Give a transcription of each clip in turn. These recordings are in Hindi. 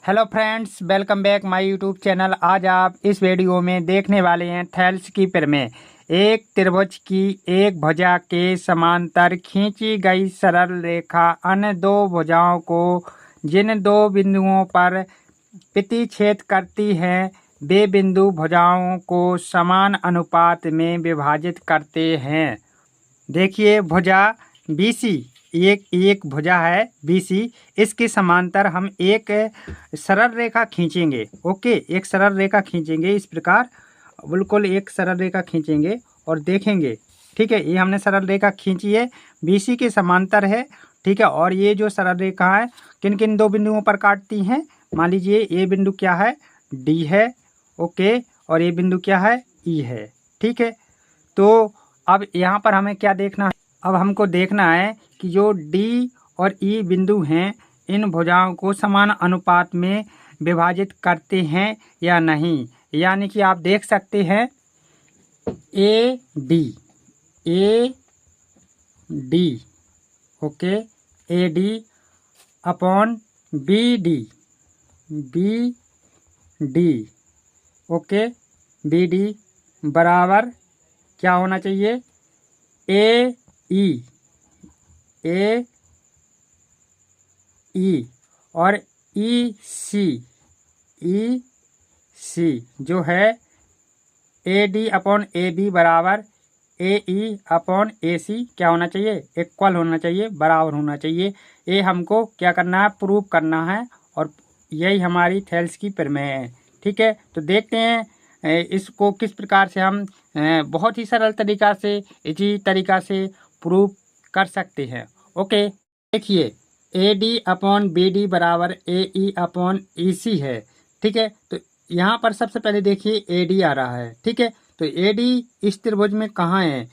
Hello friends, welcome back my YouTube channel. आज आप इस वीडियो में देखने वाले हैं थेल्स की प्रमेय। एक त्रिभुज की एक भुजा के समांतर खींची गई सरल रेखा अन्य दो भुजाओं को जिन दो बिंदुओं पर प्रतिच्छेद करती है वे बिंदु भुजाओं को समान अनुपात में विभाजित करते हैं। देखिए, भुजा BC एक भुजा है BC। इसके समांतर हम एक सरल रेखा खींचेंगे। ओके, एक सरल रेखा खींचेंगे इस प्रकार, बिल्कुल एक सरल रेखा खींचेंगे और देखेंगे। ठीक है, ये हमने सरल रेखा खींची है, BC के समांतर है। ठीक है, और ये जो सरल रेखा है किन किन दो बिंदुओं पर काटती हैं। मान लीजिए ये बिंदु क्या है, D है। ओके, और ये बिंदु क्या है, E है। ठीक है, तो अब यहाँ पर हमें क्या देखना है, अब हमको देखना है कि जो D और E बिंदु हैं इन भुजाओं को समान अनुपात में विभाजित करते हैं या नहीं। यानी कि आप देख सकते हैं AD okay, AD upon BD okay, BD बराबर क्या होना चाहिए, AE और EC जो है AD अपॉन AB बराबर AE अपॉन AC क्या होना चाहिए, इक्वल होना चाहिए, बराबर होना चाहिए। ये हमको क्या करना है, प्रूव करना है, और यही हमारी थेल्स की प्रमेय है। ठीक है, तो देखते हैं इसको किस प्रकार से हम बहुत ही सरल तरीका से, इसी तरीका से प्रूव कर सकते हैं। ओके, देखिए AD अपॉन BD बराबर AE अपॉन EC है। ठीक है, तो यहाँ पर सबसे पहले देखिए AD आ रहा है। ठीक है, तो AD इस त्रिभुज में कहाँ है,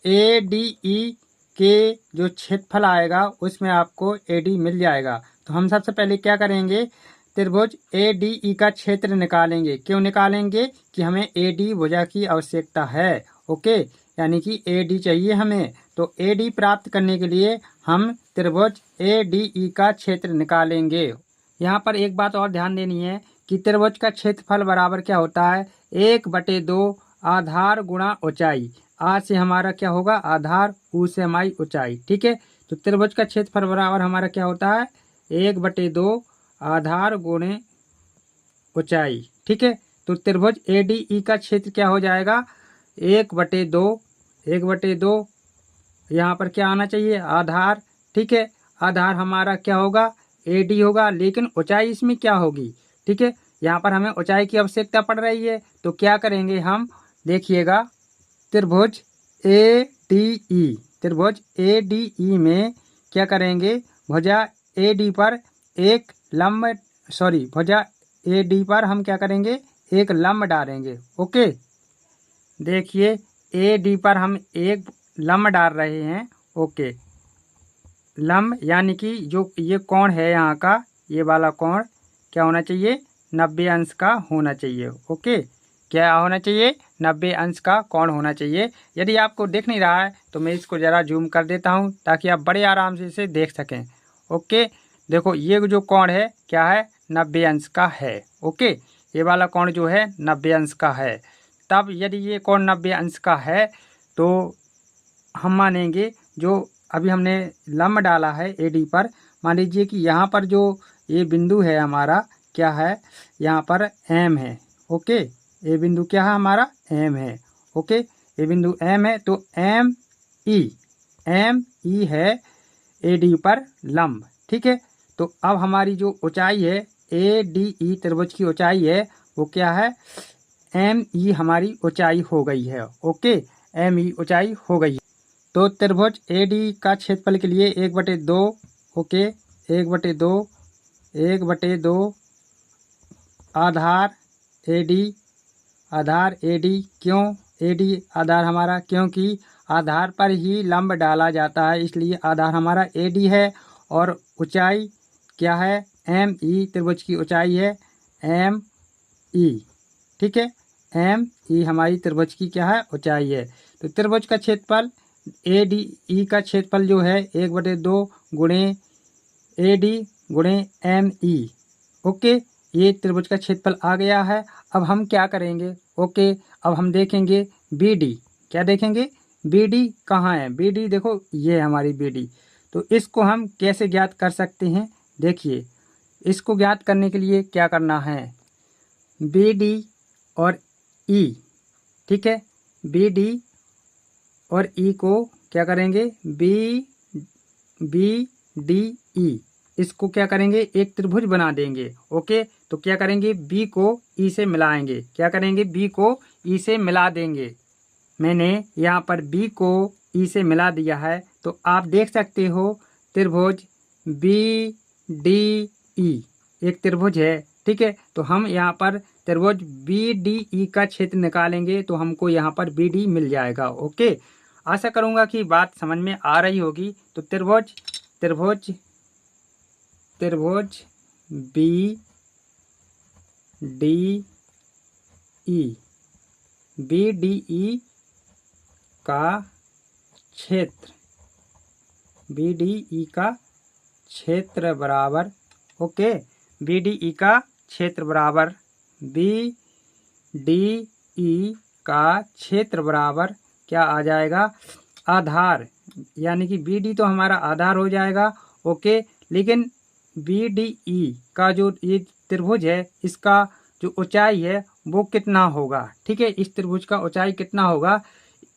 ADE के जो क्षेत्रफल आएगा उसमें आपको AD मिल जाएगा। तो हम सबसे पहले क्या करेंगे, त्रिभुज ADE का क्षेत्र निकालेंगे। क्यों निकालेंगे कि हमें AD भुजा की आवश्यकता है। ओके, यानी कि AD चाहिए हमें, तो AD प्राप्त करने के लिए हम त्रिभुज ADE का क्षेत्र निकालेंगे। यहाँ पर एक बात और ध्यान देनी है कि त्रिभुज का क्षेत्रफल बराबर क्या होता है, 1/2 आधार गुणा ऊंचाई। आ से हमारा क्या होगा आधार, ऊ से हमारी ऊंचाई। ठीक है, तो त्रिभुज का क्षेत्रफल बराबर हमारा क्या होता है, 1/2 आधार गुणे ऊंचाई। ठीक है, तो त्रिभुज ADE का क्षेत्र क्या हो जाएगा, 1/2 यहाँ पर क्या आना चाहिए, आधार। ठीक है, आधार हमारा क्या होगा, AD होगा, लेकिन ऊंचाई इसमें क्या होगी। ठीक है, यहाँ पर हमें ऊंचाई की आवश्यकता पड़ रही है, तो क्या करेंगे हम, देखिएगा त्रिभुज ADE में क्या करेंगे, भुजा AD पर एक लंब भुजा AD पर हम क्या करेंगे, एक लंब डालेंगे। ओके, देखिए AD पर हम एक लंब डाल रहे हैं। ओके, लंब यानी कि जो ये कोण है यहाँ का, ये वाला कोण क्या होना चाहिए, 90 अंश का होना चाहिए। ओके, क्या होना चाहिए, 90 अंश का कोण होना चाहिए। यदि आपको दिख नहीं रहा है तो मैं इसको ज़रा जूम कर देता हूँ ताकि आप बड़े आराम से इसे देख सकें। ओके, देखो ये जो कोण है क्या है, 90 अंश का है। ओके, ये वाला कोण जो है 90 अंश का है। तब यदि ये कोण 90 अंश का है तो हम मानेंगे जो अभी हमने लंब डाला है AD पर, मान लीजिए कि यहाँ पर जो ये बिंदु है हमारा क्या है, यहाँ पर M है। ओके, ये बिंदु क्या है हमारा, M है। ओके, ये बिंदु M है, तो ME है AD पर लंब। ठीक है, तो अब हमारी जो ऊंचाई है ADE त्रिभुज की ऊंचाई है वो क्या है, ME हमारी ऊंचाई हो गई है। ओके, ME ऊंचाई हो गई है। तो त्रिभुज AD का क्षेत्रफल के लिए 1/2। ओके, 1/2 आधार AD क्यों AD आधार हमारा, क्योंकि आधार पर ही लंब डाला जाता है, इसलिए आधार हमारा AD है। और ऊंचाई क्या है, ME त्रिभुज की ऊंचाई है ME। ठीक है, ME हमारी त्रिभुज की क्या है, ऊंचाई है। तो त्रिभुज का क्षेत्रफल ADE का क्षेत्रफल जो है 1/2 गुणे AD गुणे ME। ओके, ये त्रिभुज का क्षेत्रफल आ गया है। अब हम क्या करेंगे, ओके, अब हम देखेंगे बी डी। क्या देखेंगे, बी डी कहाँ है, बी डी देखो ये है हमारी बी डी। तो इसको हम कैसे ज्ञात कर सकते हैं, देखिए इसको ज्ञात करने के लिए क्या करना है, बी डी और ई, ठीक है, बी डी और ई को क्या करेंगे, बी डी ई, इसको क्या करेंगे, एक त्रिभुज बना देंगे। ओके, तो क्या करेंगे, बी को ई से मिलाएंगे। क्या करेंगे, बी को ई से मिला देंगे। मैंने यहाँ पर बी को ई से मिला दिया है। तो आप देख सकते हो त्रिभुज बी डी ई एक त्रिभुज है, ठीक है। तो हम यहाँ पर त्रिभुज बी डी ई का क्षेत्र निकालेंगे तो हमको यहाँ पर बी डी मिल जाएगा। ओके, आशा करूँगा कि बात समझ में आ रही होगी। तो त्रिभुज त्रिभुज त्रिभुज B D E, B D E का क्षेत्र, बी डी ई का क्षेत्र बराबर, ओके, बी डी ई का क्षेत्र बराबर, बी डी ई का क्षेत्र बराबर क्या आ जाएगा, आधार, यानी कि बी डी तो हमारा आधार हो जाएगा। ओके, लेकिन बी डी ई का जो ये त्रिभुज है इसका जो ऊंचाई है वो कितना होगा, ठीक है, इस त्रिभुज का ऊंचाई कितना होगा।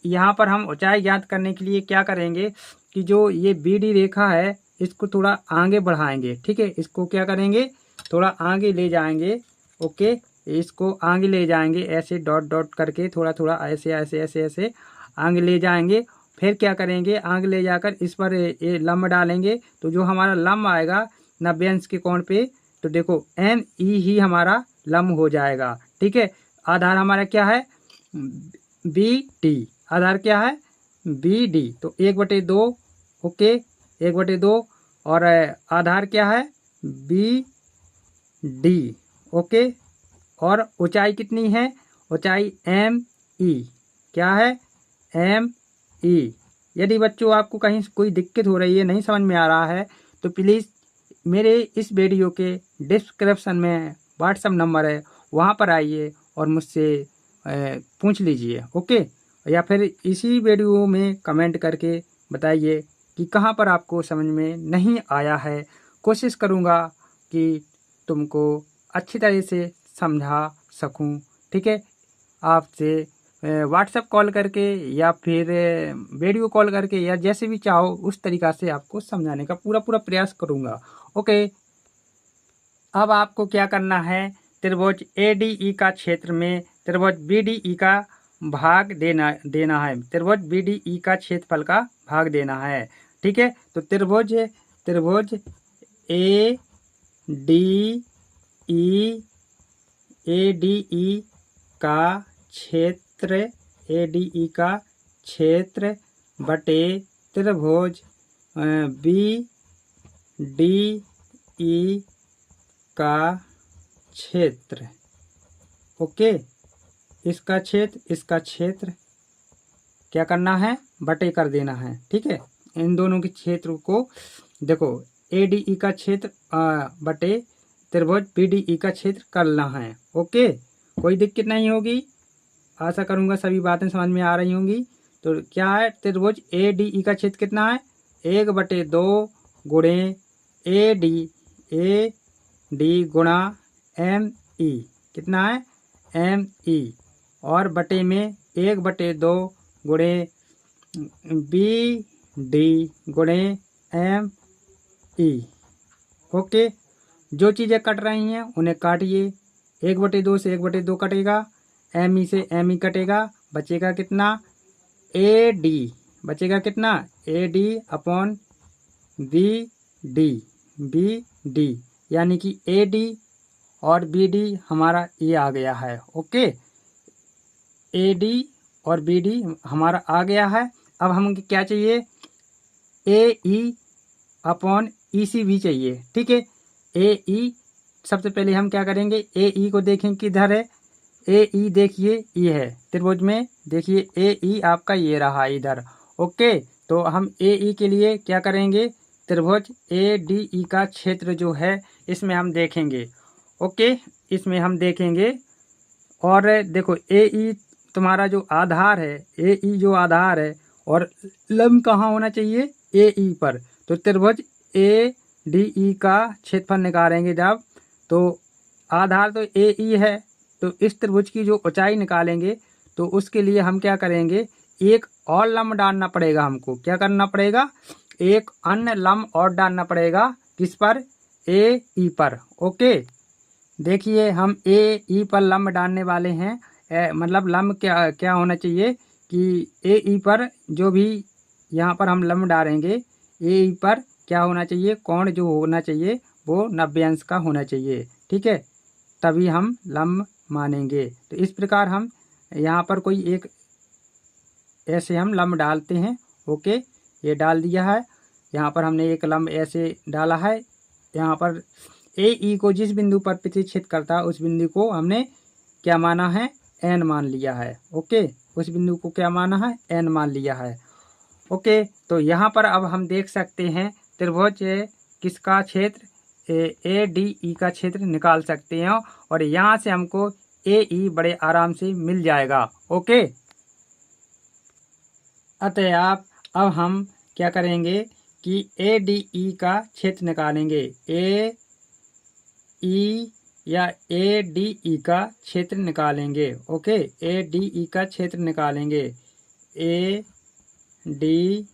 यहाँ पर हम ऊंचाई ज्ञात करने के लिए क्या करेंगे कि जो ये बी डी रेखा है इसको थोड़ा आगे बढ़ाएंगे, ठीक है, इसको क्या करेंगे, थोड़ा आगे ले जाएंगे। ओके, इसको आगे ले जाएंगे ऐसे डॉट डॉट करके, थोड़ा थोड़ा ऐसे ऐसे ऐसे ऐसे आगे ले जाएंगे। फिर क्या करेंगे, आगे ले जाकर इस पर ये लंब डालेंगे। तो जो हमारा लंब आएगा 90 अंश के कोण पे, तो देखो एम ई ही हमारा लंब हो जाएगा, ठीक है। आधार हमारा क्या है, बी डी, आधार क्या है, बी डी, तो 1/2, ओके, 1/2, और आधार क्या है, बी डी, ओके, और ऊंचाई कितनी है, ऊंचाई एम ई, क्या है, एम ई। यदि बच्चों आपको कहीं कोई दिक्कत हो रही है, नहीं समझ में आ रहा है, तो प्लीज़ मेरे इस वीडियो के डिस्क्रिप्शन में व्हाट्सएप नंबर है, वहाँ पर आइए और मुझसे पूछ लीजिए। ओके, या फिर इसी वीडियो में कमेंट करके बताइए कि कहाँ पर आपको समझ में नहीं आया है। कोशिश करूँगा कि तुमको अच्छी तरह से समझा सकूँ, ठीक है। आपसे व्हाट्सएप कॉल करके या फिर वीडियो कॉल करके या जैसे भी चाहो उस तरीक़ा से आपको समझाने का पूरा प्रयास करूँगा। ओके, अब आपको क्या करना है, त्रिभुज ए डी ई का क्षेत्र में त्रिभुज बी डी ई का भाग देना है, त्रिभुज बी डी ई का क्षेत्रफल का भाग देना है, ठीक है। तो त्रिभुज ए डी ई का क्षेत्र, ए डी ई का क्षेत्र बटे त्रिभुज बी डी ई का क्षेत्र, ओके, इसका क्षेत्र क्या करना है, बटे कर देना है, ठीक है। इन दोनों के क्षेत्र को देखो, ए डी ई का क्षेत्र बटे त्रिभुज बी डी ई का क्षेत्र करना है। ओके, कोई दिक्कत नहीं होगी, आशा करूँगा सभी बातें समझ में आ रही होंगी। तो क्या है, त्रिभुज ए डी ई का क्षेत्र कितना है, 1/2 गुणे ए डी गुणा एम ई, कितना है, एम ई, और बटे में 1/2 गुणे बी डी गुणे एम ई। ओके, जो चीज़ें कट रही हैं उन्हें काटिए, 1/2 से 1/2 कटेगा, एम ई से एम ई कटेगा, बचेगा कितना, ए डी, बचेगा कितना, A D upon B D, यानी कि ए डी और बी डी हमारा ये आ गया है। ओके, ए डी और बी डी हमारा आ गया है। अब हम क्या चाहिए, ए ई अपॉन ई सी भी चाहिए, ठीक है। ए ई सबसे पहले हम क्या करेंगे, ए ई को देखें किधर है, ए ई देखिए ये है त्रिभुज में, देखिए ए ई आपका ये रहा इधर। ओके, तो हम ए ई के लिए क्या करेंगे, त्रिभुज ए डी ई का क्षेत्र जो है इसमें हम देखेंगे। ओके, इसमें हम देखेंगे। और देखो ए ई तुम्हारा जो आधार है, ए ई जो आधार है, और लम्ब कहाँ होना चाहिए, ए ई पर। तो त्रिभुज ए डी ई का क्षेत्रफल निकालेंगे जब, तो आधार तो ए ई है, तो इस त्रिभुज की जो ऊंचाई निकालेंगे तो उसके लिए हम क्या करेंगे, एक और लम्ब डालना पड़ेगा। हमको क्या करना पड़ेगा, एक अन्य लम्ब और डालना पड़ेगा। किस पर, ए ई पर। ओके, देखिए हम ए ई पर लम्ब डालने वाले हैं। मतलब लम्ब क्या क्या होना चाहिए कि ए ई पर जो भी यहाँ पर हम लम्ब डालेंगे, ए ई पर क्या होना चाहिए, कोण जो होना चाहिए वो 90 अंश का होना चाहिए। ठीक है, तभी हम लम्ब मानेंगे। तो इस प्रकार हम यहाँ पर कोई एक ऐसे हम लम्ब डालते हैं। ओके, ये डाल दिया है। यहाँ पर हमने एक लम्ब ऐसे डाला है। यहाँ पर ए ई को जिस बिंदु पर प्रतिच्छेद करता है उस बिंदु को हमने क्या माना है, एन मान लिया है। ओके, उस बिंदु को क्या माना है, एन मान लिया है। ओके, तो यहाँ पर अब हम देख सकते हैं त्रिभुज किसका क्षेत्र, ए डी ई का क्षेत्र निकाल सकते हैं। और यहाँ से हमको ए ई बड़े आराम से मिल जाएगा। ओके, अतः अब हम क्या करेंगे कि ए डी ई का क्षेत्र निकालेंगे। ए ई या ए डी ई का क्षेत्र निकालेंगे। ओके, ए डी ई का क्षेत्र निकालेंगे। ए डी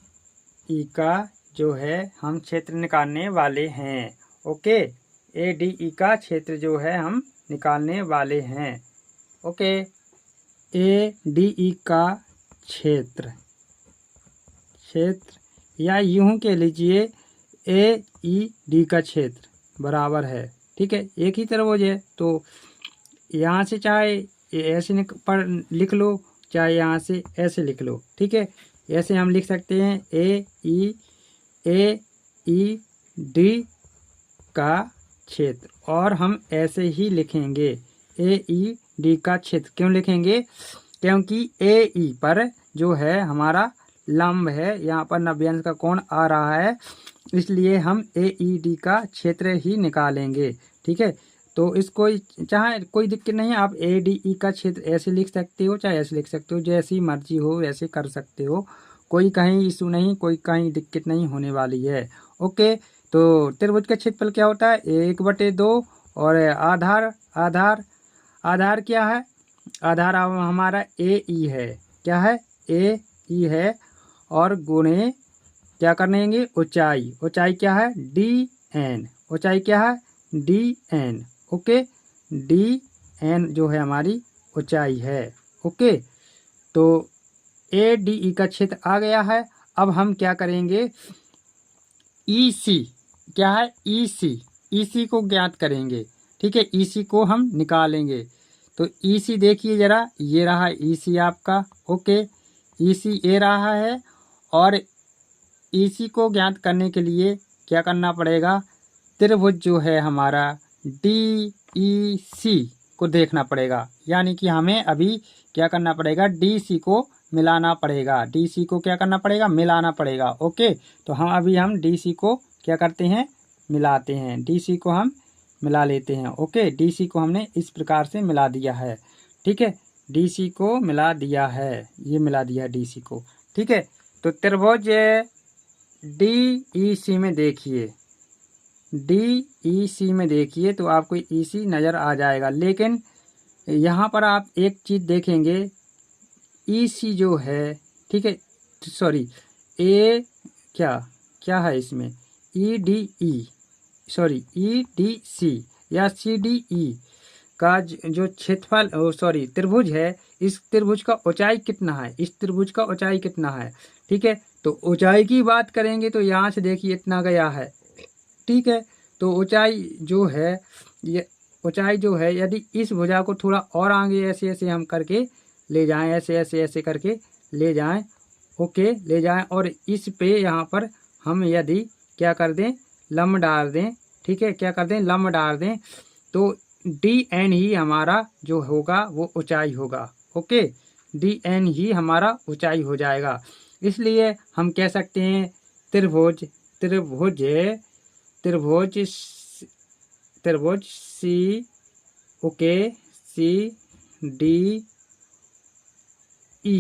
ई का जो है हम क्षेत्र निकालने वाले हैं। ओके, ए डी ई का क्षेत्र जो है हम निकालने वाले हैं। ओके, ए डी ई का क्षेत्र या यूं कह लीजिए ए ई डी का क्षेत्र बराबर है। ठीक है, एक ही त्रिभुज है, तो यहाँ से चाहे ऐसे पर लिख लो, चाहे यहाँ से ऐसे लिख लो। ठीक है, ऐसे हम लिख सकते हैं ए ई डी का क्षेत्र, और हम ऐसे ही लिखेंगे ए ई डी का क्षेत्र। क्यों लिखेंगे, क्योंकि ए ई पर जो है हमारा लंब है, यहाँ पर 90 अंश का कोण आ रहा है, इसलिए हम ए ई डी का क्षेत्र ही निकालेंगे। ठीक है, तो इसको चाहे कोई दिक्कत नहीं है, आप ए डी ई का क्षेत्र ऐसे लिख सकते हो, चाहे ऐसे लिख सकते हो, जैसी मर्जी हो वैसे कर सकते हो। कोई कहीं इशू नहीं, कोई कहीं दिक्कत नहीं होने वाली है। ओके, तो त्रिभुज का क्षेत्रफल क्या होता है, 1/2। और आधार क्या है, आधार हमारा ए ई है। क्या है, ए ई है। और गुणे क्या करेंगे, ऊंचाई क्या है, डी एन। ऊंचाई क्या है, D N. Okay, D N जो है हमारी ऊंचाई है। ओके, तो ए डी ई का क्षेत्र आ गया है। अब हम क्या करेंगे, ई सी क्या है, ई सी को ज्ञात करेंगे। ठीक है, ई सी को हम निकालेंगे। तो ई सी देखिए जरा, ये रहा ई सी आपका। ओके, ई सी ये रहा है। और ई सी को ज्ञात करने के लिए क्या करना पड़ेगा, त्रिभुज जो है हमारा डी ई सी को देखना पड़ेगा। यानी कि हमें अभी क्या करना पड़ेगा, डी सी को मिलाना पड़ेगा। डी सी को क्या करना पड़ेगा, मिलाना पड़ेगा। ओके, तो हम डी सी को क्या करते हैं, मिलाते हैं। डी सी को हम मिला लेते हैं। ओके, डी सी को हमने इस प्रकार से मिला दिया है। ठीक है, डी सी को मिला दिया है, ये मिला दिया डी सी को। ठीक है, तो त्रिभुज डी ई सी में देखिए, डी ई सी में देखिए तो आपको ई सी नज़र आ जाएगा। लेकिन यहाँ पर आप एक चीज़ देखेंगे, ई सी जो है, ठीक है, सॉरी, ए क्या है इसमें, ई डी सी या सी डी ई का जो क्षेत्रफल त्रिभुज है, इस त्रिभुज का ऊंचाई कितना है, इस त्रिभुज का ऊंचाई कितना है। ठीक है, तो ऊंचाई की बात करेंगे तो यहाँ से देखिए इतना गया है। ठीक है, तो ऊंचाई जो है, ये ऊंचाई जो है, यदि इस भुजा को थोड़ा और आगे ऐसे ऐसे हम करके ले जाएं, ऐसे ऐसे ऐसे करके ले जाएं। ओके, ले जाएं, और इस पे यहाँ पर हम यदि क्या कर दें, लंब डाल दें। ठीक है, क्या कर दें, लंब डाल दें, तो डी एन ही हमारा जो होगा वो ऊंचाई होगा। ओके, डी एन ही हमारा ऊंचाई हो जाएगा। इसलिए हम कह सकते हैं त्रिभुज त्रिभुज सी ओके सी डी ई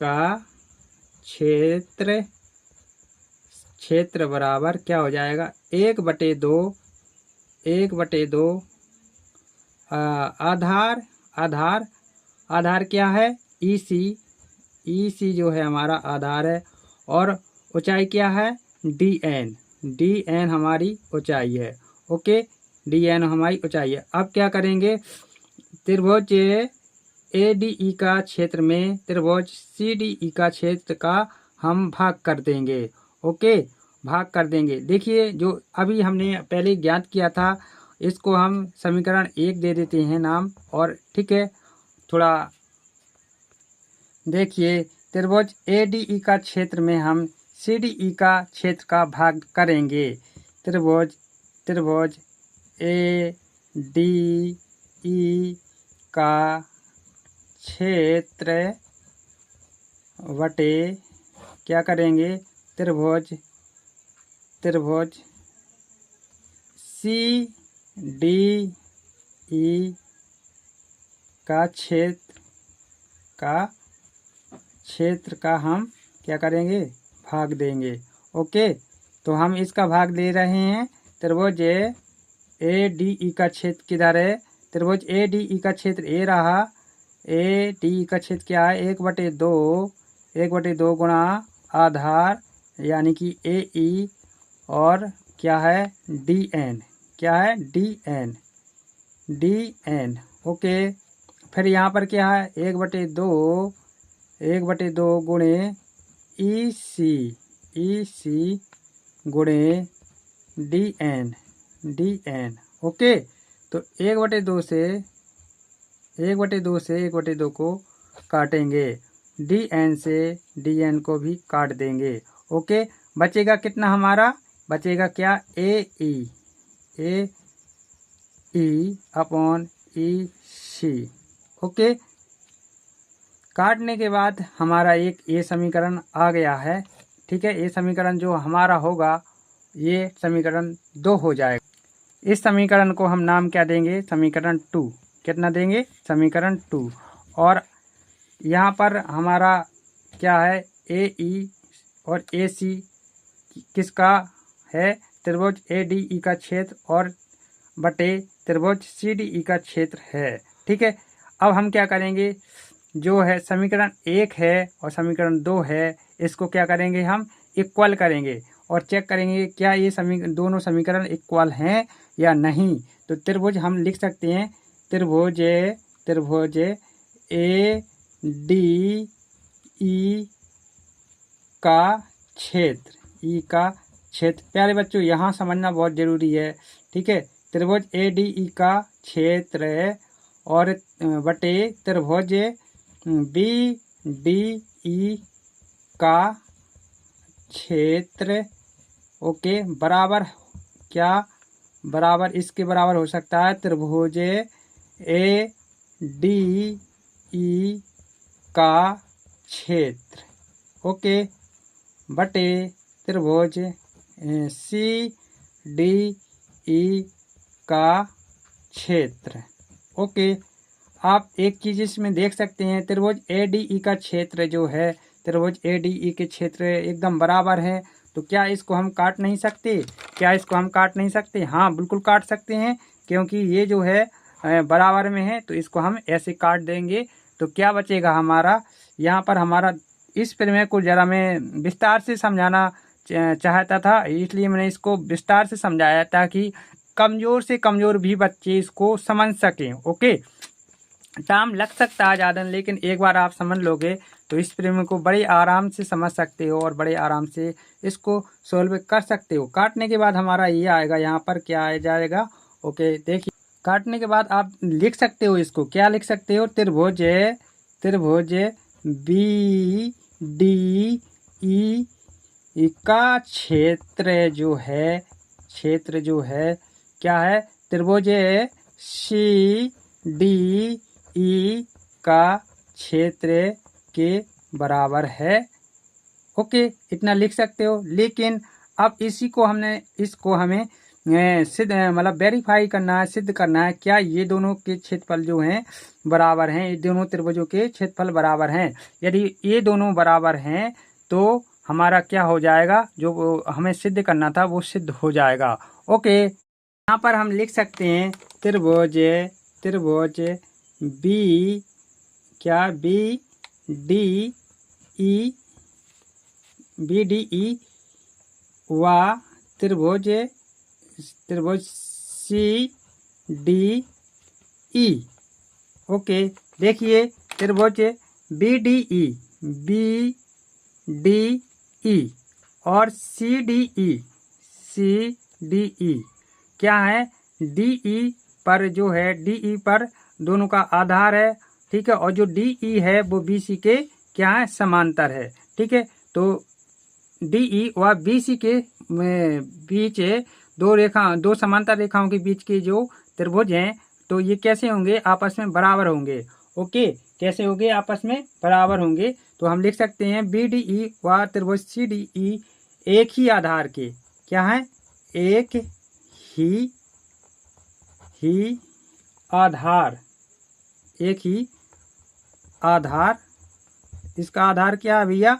का क्षेत्र बराबर क्या हो जाएगा, 1/2 आधार क्या है, ई सी जो है हमारा आधार है, और ऊंचाई क्या है, डी एन हमारी ऊंचाई है। ओके, डी एन हमारी ऊंचाई है। अब क्या करेंगे, त्रिभुज ए डी ई का क्षेत्र में त्रिभुज सी डी ई का क्षेत्र का हम भाग कर देंगे। ओके, भाग कर देंगे। देखिए, जो अभी हमने पहले ज्ञात किया था, इसको हम समीकरण 1 दे देते हैं नाम, और ठीक है, थोड़ा देखिए, त्रिभुज ए डी ई का क्षेत्र में हम सी डी ई का क्षेत्र का भाग करेंगे। त्रिभुज ए डी ई का क्षेत्र बटे क्या करेंगे, त्रिभुज सी डी ई का क्षेत्र का हम क्या करेंगे, भाग देंगे। ओके, तो हम इसका भाग दे रहे हैं। त्रिभुज ए डी ई का क्षेत्र किधर है, त्रिभुज ए डी ई का क्षेत्र ए रहा, ए डी ई का क्षेत्र क्या है, 1/2 गुणा आधार यानी कि ए ई, और क्या है, डी एन, क्या है, डी एन। ओके, फिर यहाँ पर क्या है, 1/2 गुणे ई सी गुणे डी एन। ओके, तो 1/2 से 1/2 को काटेंगे, डी एन से डी एन को भी काट देंगे। ओके, बचेगा कितना हमारा, बचेगा क्या, ए ई अपॉन ई सी। ओके, काटने के बाद हमारा एक ये समीकरण आ गया है। ठीक है, ये समीकरण जो हमारा होगा, ये समीकरण 2 हो जाएगा। इस समीकरण को हम नाम क्या देंगे, समीकरण 2। कितना देंगे, समीकरण 2। और यहाँ पर हमारा क्या है, ए ई और ए सी किसका है, त्रिभुज ए डी ई का क्षेत्र और बटे त्रिभुज सी डी ई का क्षेत्र है। ठीक है, अब हम क्या करेंगे, जो है समीकरण 1 है और समीकरण 2 है, इसको क्या करेंगे, हम इक्वल करेंगे और चेक करेंगे क्या ये दोनों समीकरण इक्वल हैं या नहीं। तो त्रिभुज हम लिख सकते हैं, त्रिभुज ए डी ई का क्षेत्र, प्यारे बच्चों यहाँ समझना बहुत ज़रूरी है। ठीक है, त्रिभुज ए डी ई का क्षेत्र और बटे त्रिभुज बी डी ई का क्षेत्र। ओके, बराबर क्या, बराबर इसके बराबर हो सकता है त्रिभुज ए डी ई का क्षेत्र। ओके, बटे त्रिभुज सी डी ई का क्षेत्र। ओके, आप एक चीज़ इसमें देख सकते हैं, त्रिभुज ए डी ई का क्षेत्र जो है, त्रिभुज ए डी ई के क्षेत्र एकदम बराबर है। तो क्या इसको हम काट नहीं सकते, हाँ बिल्कुल काट सकते हैं, क्योंकि ये जो है बराबर में है, तो इसको हम ऐसे काट देंगे। तो क्या बचेगा हमारा, यहाँ पर हमारा इस प्रमेय को ज़रा मैं विस्तार से समझाना चाहता था, इसलिए मैंने इसको विस्तार से समझाया ताकि कमज़ोर से कमज़ोर भी बच्चे इसको समझ सकें। ओके, टाइम लग सकता है ज़्यादा, लेकिन एक बार आप समझ लोगे तो इस प्रमेय को बड़े आराम से समझ सकते हो और बड़े आराम से इसको सोल्व कर सकते हो। काटने के बाद हमारा ये आएगा, यहाँ पर क्या आ जाएगा। ओके, देखिए, काटने के बाद आप लिख सकते हो, इसको क्या लिख सकते हो, त्रिभुज बी डी ई का क्षेत्र जो है क्या है, त्रिभुज सी डी ई का क्षेत्र के बराबर है। ओके, इतना लिख सकते हो। लेकिन अब इसको हमें सिद्ध मतलब वेरीफाई करना है, सिद्ध करना है क्या ये दोनों के क्षेत्रफल जो हैं बराबर हैं, ये दोनों त्रिभुजों के क्षेत्रफल बराबर हैं। यदि ये दोनों बराबर हैं तो हमारा क्या हो जाएगा, जो हमें सिद्ध करना था वो सिद्ध हो जाएगा। ओके, यहाँ पर हम लिख सकते हैं त्रिभुज त्रिभुज बी क्या बी डी ई व त्रिभुज त्रिभुज सी डी ई। ओके, देखिए त्रिभुज बी डी ई और सी डी ई क्या है, डी ई पर जो है, डी ई पर दोनों का आधार है, ठीक है, और जो डी ई है वो बी सी के क्या है, समांतर है, ठीक है। तो डी ई व बी सी के बीच दो समांतर रेखाओं के बीच के जो त्रिभुज हैं तो ये कैसे होंगे, आपस में बराबर होंगे। ओके, कैसे होंगे, आपस में बराबर होंगे। तो हम लिख सकते हैं बी डी ई व त्रिभुज सी डी ई एक ही आधार के क्या है, एक ही आधार, एक ही आधार। इसका आधार क्या है भैया,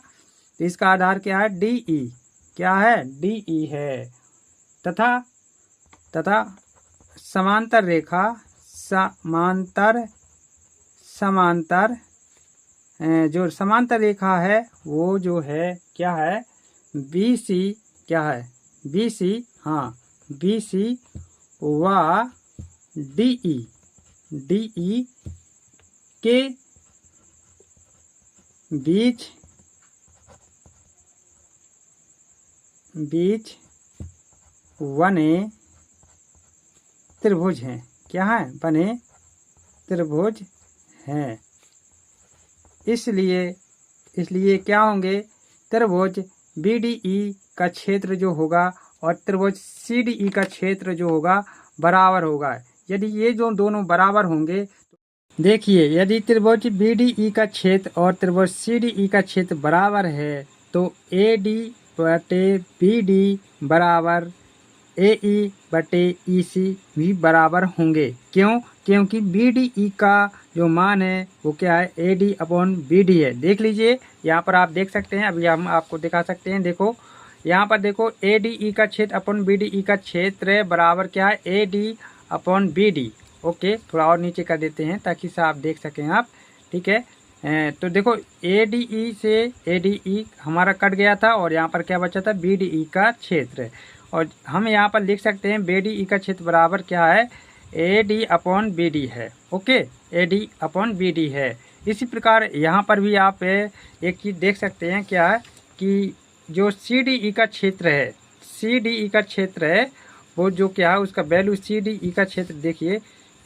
तो इसका आधार क्या है, डी ई, क्या है, डी ई है। तथा समांतर रेखा जो समांतर रेखा है वो जो है क्या है, बी सी, क्या है, बी सी, हाँ, बी सी व डी ई के बीच बने त्रिभुज हैं, क्या है, बने त्रिभुज हैं। इसलिए क्या होंगे, त्रिभुज बी डी ई का क्षेत्र जो होगा और त्रिभुज सी डी ई का क्षेत्र जो होगा बराबर होगा। यदि ये जो दोनों बराबर होंगे, देखिए यदि त्रिभुज बी डी ई का क्षेत्र और त्रिभुज सी डी ई का क्षेत्र बराबर है तो ए डी बटे बी डी बराबर ए ई बटे ई सी भी बराबर होंगे। क्यों, क्योंकि बी डी ई का जो मान है वो क्या है, A D upon B D है। देख लीजिए यहाँ पर आप देख सकते हैं, अभी हम आपको दिखा सकते हैं, देखो यहाँ पर देखो ए डी ई का क्षेत्र अपॉन बी डी ई का क्षेत्र बराबर क्या है, A D upon B D. Okay, थोड़ा और नीचे कर देते हैं ताकि साफ देख सकें आप, ठीक है। तो देखो ए डी ई से ए डी ई हमारा कट गया था और यहाँ पर क्या बचा था, बी डी ई का क्षेत्र। और हम यहाँ पर लिख सकते हैं बी डी ई का क्षेत्र बराबर क्या है, A D upon B D है। Okay, A D upon B D है। इसी प्रकार यहाँ पर भी आप एक चीज़ देख सकते हैं, क्या है कि जो सी डी ई का क्षेत्र है, सी डी ई का क्षेत्र है वो जो क्या है, उसका वैल्यू सी डी ई का क्षेत्र देखिए,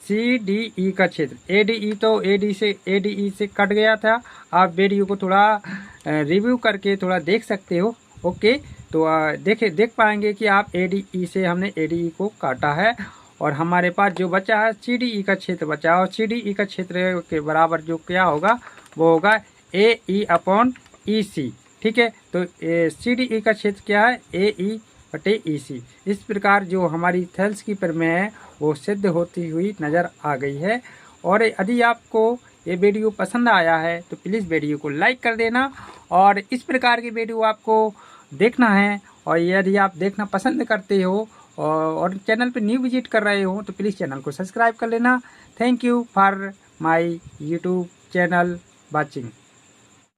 सी डी ई का क्षेत्र, ए डी ई तो ए डी ई से कट गया था। आप वीडियो को थोड़ा रिव्यू करके थोड़ा देख सकते हो। ओके, तो देख पाएंगे कि आप ए डी ई से हमने ए डी ई को काटा है और हमारे पास जो बचा है सी डी ई का क्षेत्र बचा है, और सी डी ई का क्षेत्र के बराबर जो क्या होगा वो होगा ए ई अपॉन ई सी। ठीक है, तो सी डी ई का क्षेत्र क्या है, ए ई बटे ई सी। इस प्रकार जो हमारी थेल्स की प्रमेय है वो सिद्ध होती हुई नज़र आ गई है। और यदि आपको ये वीडियो पसंद आया है तो प्लीज़ वीडियो को लाइक कर देना, और इस प्रकार की वीडियो आपको देखना है। और यदि आप देखना पसंद करते हो और चैनल पर न्यू विजिट कर रहे हो तो प्लीज़ चैनल को सब्सक्राइब कर लेना। Thank you for my YouTube channel watching.